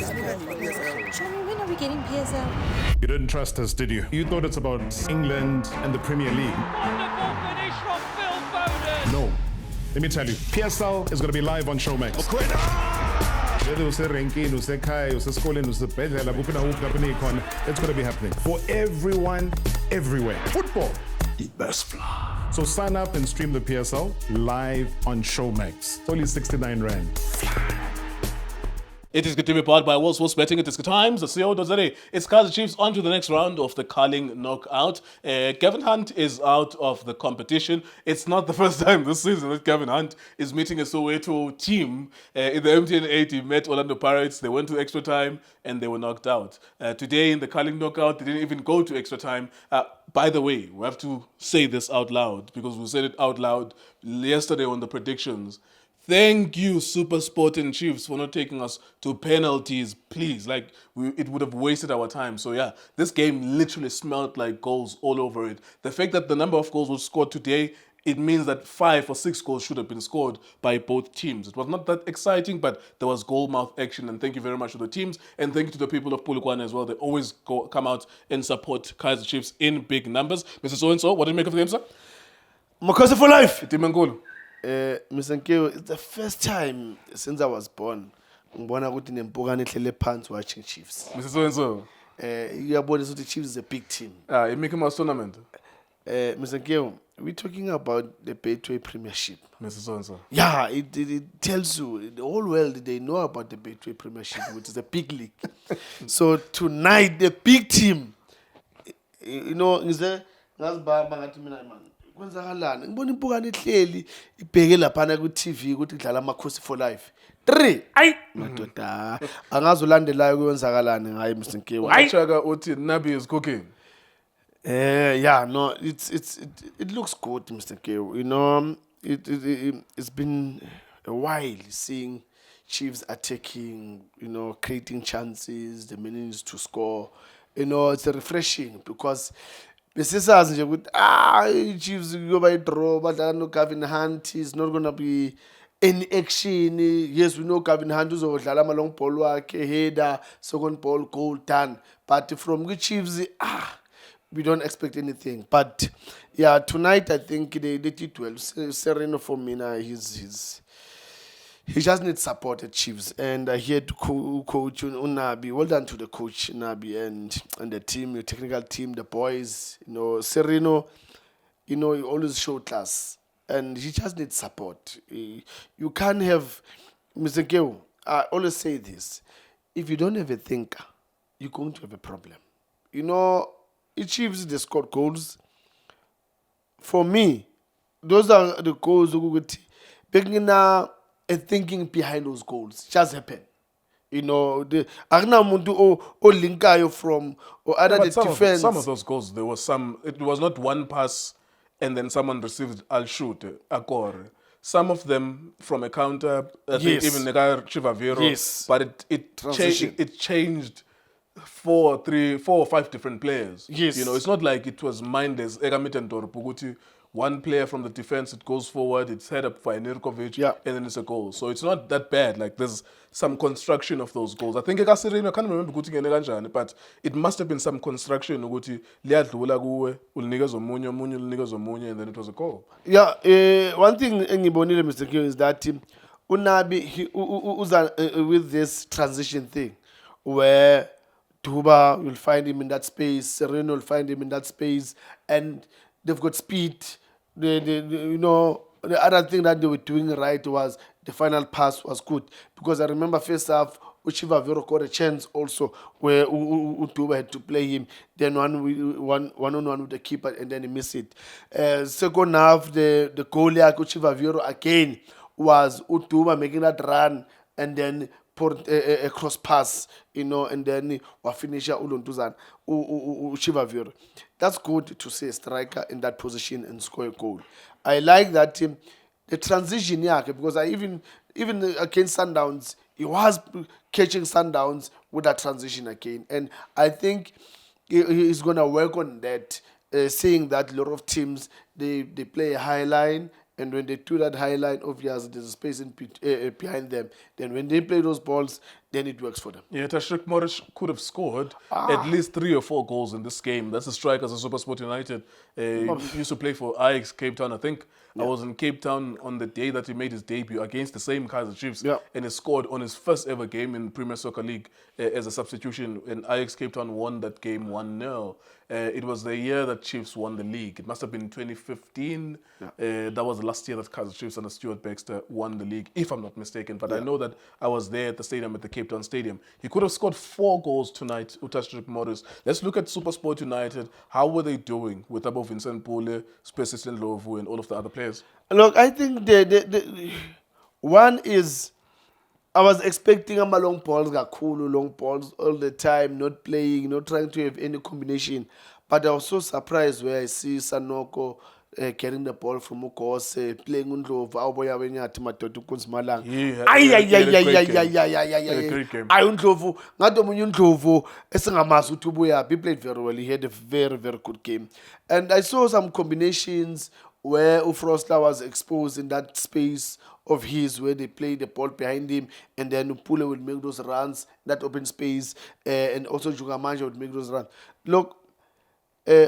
Show me, when are we getting PSL? You didn't trust us, did you? You thought it's about England and the Premier League. Wonderful finish from Phil Foden. No. Let me tell you, PSL is going to be live on Showmax. Whether it's ranking, it's Kai, it's schooling, it's it's going to be happening for everyone, everywhere. Football. The best fly. So sign up and stream the PSL live on Showmax. It's only 69 Rand. It is good to be powered by World Sports Betting. It is good times. It's Kaizer Chiefs on to the next round of the Carling Knockout. Kevin Hunt is out of the competition. It's not the first time this season that Kevin Hunt is meeting a Soweto team. In the MTN 8, he met Orlando Pirates. They went to extra time and they were knocked out. Today in the Carling Knockout, they didn't even go to extra time. By the way, we have to say this out loud because we said it out loud yesterday on the predictions. Thank you, SuperSport and Chiefs, for not taking us to penalties, please. It would have wasted our time. So yeah, this game literally smelled like goals all over it. The fact that the number of goals was scored today, it means that 5 or 6 goals should have been scored by both teams. It was not that exciting, but there was goal-mouth action. And thank you very much to the teams. And thank you to the people of Polokwane as well. They always come out and support Kaizer Chiefs in big numbers. Mr. So-and-so, what did you make of the game, sir? Makhosi for life. Timenkulu. Mr. Nkeo, it's the first time since I was born ngibona ukuthi nempukane ehlele phansi watching Chiefs. Mr. So-and-so. Uyabona ukuthi Chiefs is a big team. You make him a tournament. Mr. Nkeo, we're talking about the Betway Premiership. Mr. So-and-so. Yeah, it tells you, the whole world, they know about the Betway Premiership, which is a big league. So tonight, the big team, you know, is there, kwenzakalani ngibona impukane ehleli ibheke laphana ku TV ukuthi idlala Makhosi for life 3 ayi madoda angazi ulandelayo kwenzakalani ngaye Mr. Nkeo Chaka uthi Nabi is cooking. Yeah, no, it looks good, Mr. Nkeo. You know, it's been a while seeing Chiefs attacking, you know, creating chances, the means to score. You know, it's refreshing because besisazi nje ukuthi Chiefs kuyoba draw badlala no Kevin Hunt is not going to be any action. Yes, we know Kevin Hunt uzodlala ama long ball wakhe, header, second ball, goal done. But from the Chiefs we don't expect anything. But yeah, tonight I think they did well. Sereno for me now, he just needs support at Chiefs. And I hear to coach Unabi. Well done to the coach Nabi and the team, the technical team, the boys. You know, Sereno, you know, he always show class. And he just needs support. You can't have, Mr. Nkeo, I always say this. If you don't have a thinker, you're going to have a problem. You know, the Chiefs, they scored goals. For me, those are the goals that thinking behind those goals just happen. You know, Agna Mundu or Linkayo from or other defense. Some of those goals, there was some. It was not one pass, and then someone received. I'll shoot a goal. Some of them from a counter. I think even the guy Chivaviro. Yes, but it changed 4 or 5 different players. Yes, you know, it's not like it was mindless. One player from the defense, it goes forward, it's head up for Nirkovic, and then it's a goal. So it's not that bad. Like, there's some construction of those goals. I think I can't remember but it must have been some construction. And then it was a goal. Yeah, one thing Mr. Nkeo, is that Unabi with this transition thing where Tuba will find him in that space, Sereno will find him in that space, and they've got speed. You know, the other thing that they were doing right was the final pass was good. Because I remember first half, Uchivaviro got a chance also where Utuba had to play him. Then one on one with the keeper and then he missed it. Second half, the goalie Uchivaviro again was Utuba making that run and then put a cross pass, you know, and then we finish Uluntuzan Uchivaviro. That's good to see a striker in that position and score a goal. I like that the transition, because I even against Sundowns, he was catching Sundowns with that transition again. And I think he's going to work on that, seeing that a lot of teams, they play a high line, and when they do that high line, obviously there's a space behind them. Then when they play those balls, then it works for them. Yeah, Tashrik Morris could have scored at least 3 or 4 goals in this game. That's a striker as a SuperSport United. He used to play for Ajax Cape Town, I think. I was in Cape Town on the day that he made his debut against the same Kaizer Chiefs. Yeah. And he scored on his first ever game in Premier Soccer League as a substitution. And Ajax Cape Town won that game 1-0. It was the year that Chiefs won the league. It must have been 2015. That was the last year that Kaizer Chiefs under Stuart Baxter won the league, if I'm not mistaken. But I know that I was there at the stadium, at the Cape Town Stadium. He could have scored 4 goals tonight, Tashrik Morris. Let's look at SuperSport United. How were they doing with Abo Vincent Pule, Spesis Ndlovu, and all of the other players? Look, I think the one is, I was expecting a long balls, kakhulu long balls all the time, not playing, not trying to have any combination. But I was so surprised where I see Sanoko carrying the ball from Ukose, playing Ndlovu, Awuboya Wenyathi Madoda uKunzimalanga. He had a great game. Ndlovu, ngathi omunye uNdlovu esingamazi ukuthi ubuyaphi. He played very well. He had a very, very good game. And I saw some combinations where Ufrosla was exposed in that space of his, where they play the ball behind him, and then Upule would make those runs, that open space, and also Jugamanja would make those runs. Look,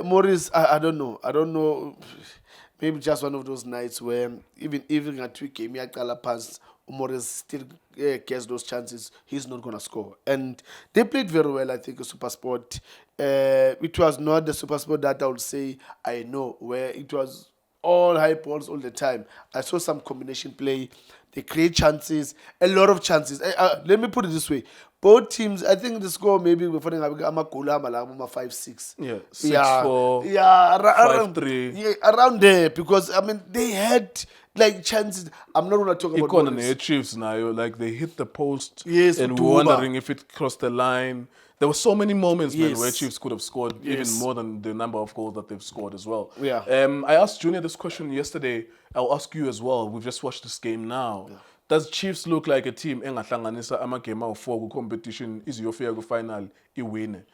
Morris, I don't know. Maybe just one of those nights where even at 3 game, past, Morris still gets those chances. He's not going to score. And they played very well, I think, a SuperSport. It was not the SuperSport that I would say I know, where it was all high balls all the time. I saw some combination play. They create chances, a lot of chances. Let me put it this way. Both teams, I think the score maybe before they have a goal, 5-6. Yeah, 6-4, around 5-3. Yeah, around there, because I mean they had like chances. I'm not gonna talk about Economy Chiefs now, like they hit the post, Yes, and Duba. we're wondering if it crossed the line. There were so many moments, man, Yes. where Chiefs could have scored even Yes. more than the number of goals that they've scored as well. Yeah. I asked Junior this question yesterday. I'll ask you as well. We've just watched this game now. Yeah. Does Chiefs look like a team engahlanganisa amagame awu-4 ku-competition iziyofika ku-final iwine?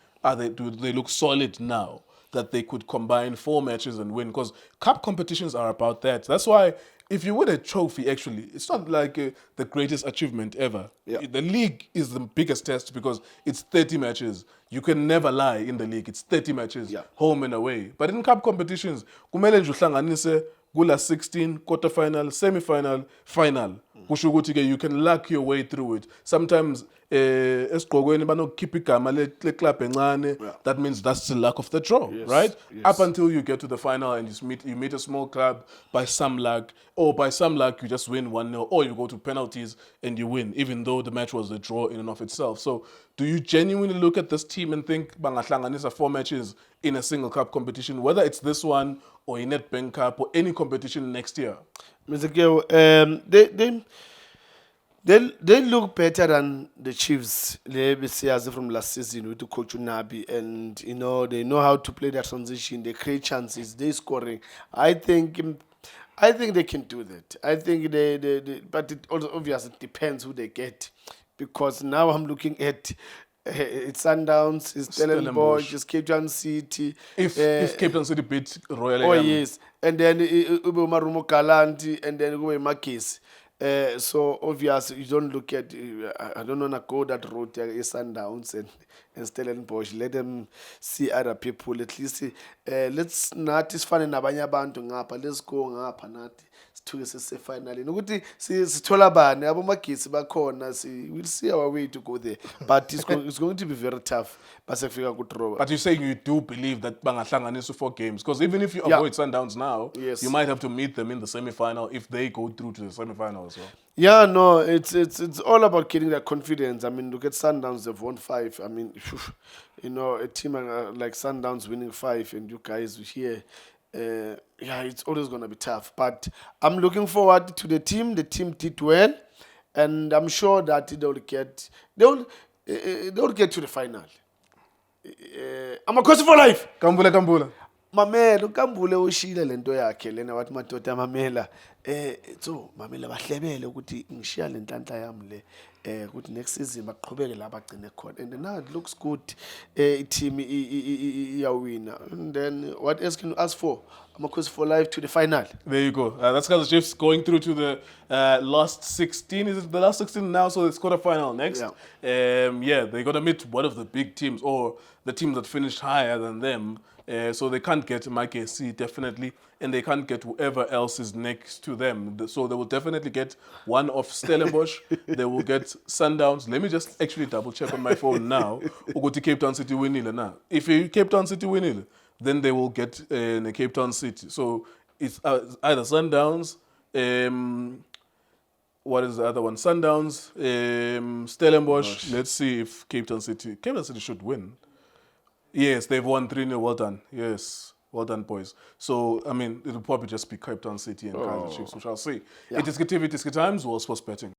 Do they look solid now that they could combine 4 matches and win? Because cup competitions are about that. That's why if you win a trophy, actually, it's not like the greatest achievement ever. Yeah. The league is the biggest test because it's 30 matches. You can never lie in the league. It's 30 matches, home and away. But in cup competitions, kumele nje uhlanganise kula 16, quarterfinal, semi-final, final. Kusho ukuthi ke you can luck your way through it. Sometimes esigqokweni banokukhipha igama le club encane. That means that's the luck of the draw, right? Yes. Up until you get to the final and you meet a small club by some luck, or by some luck you just win 1-0, or you go to penalties and you win, even though the match was a draw in and of itself. So do you genuinely look at this team and think bangahlanganisa 4 matches in a single cup competition, whether it's this one or in Nedbank Cup or any competition next year? Mr. Gil, they look better than the Chiefs. They from last season with Coach Nabi, and they know how to play that transition. They create chances. They scoring. I think they can do that. I think but it also obviously depends who they get, because now I'm looking at. It's Sundowns, it's Stellenbosch, it's Cape Town City. If Cape Town City beat Royal Oh, AM. yes. And then Marumo Galanti, and then go Makis. So obviously you don't look at, I don't want to go that road, Sundowns and Stellenbosch. Let them see other people. At least let's not, it's funny nabanya bantu ngapha. Let's go ngapha nathi. Sithuke finally. Nokuthi sithola bani abomagisi bakhona, we'll see our way to go there. But it's going to be very tough. But you're saying you do believe that bangahlanganisa 4 games, because even if you avoid Sundowns now, you might have to meet them in the semi-final if they go through to the semi-final as well. Yeah, no, it's all about getting that confidence. I mean, look at Sundowns, they've won 5. I mean, a team like Sundowns winning 5 and you guys here, it's always going to be tough. But I'm looking forward to the team. The team did well, and I'm sure that they'll get to the final. I'm a coach for life. Kambula. Mamela uKambule ushile lento yakhe lena wathi madoda mamela so mamela bahlebele ukuthi ngishiya le nhlanhla yami le ukuthi next season baqhubeke la bagcine khona, and now it looks good. Team iyawina, and then what else can you ask for? Amakhosi for life to the final. There you go. That's Kaizer Chiefs going through to the last 16. Is it the last 16 now? So it's quarterfinal next. Yeah, they're going to meet one of the big teams or the team that finished higher than them. So they can't get Mike C definitely, and they can't get whoever else is next to them. So they will definitely get one of Stellenbosch. They will get Sundowns. Let me just actually double check on my phone now. Uguti Cape Town City winile now. If Cape Town City winile, then they will get the Cape Town City. So it's either Sundowns. What is the other one? Sundowns, Stellenbosch. Let's see if Cape Town City should win. Yes, they've won 3-0. Well done. Yes, well done, boys. So, I mean, it'll probably just be Cape Town City and Kaizer Chiefs, which I'll see. It is good TV, it is good times, World Sports Betting.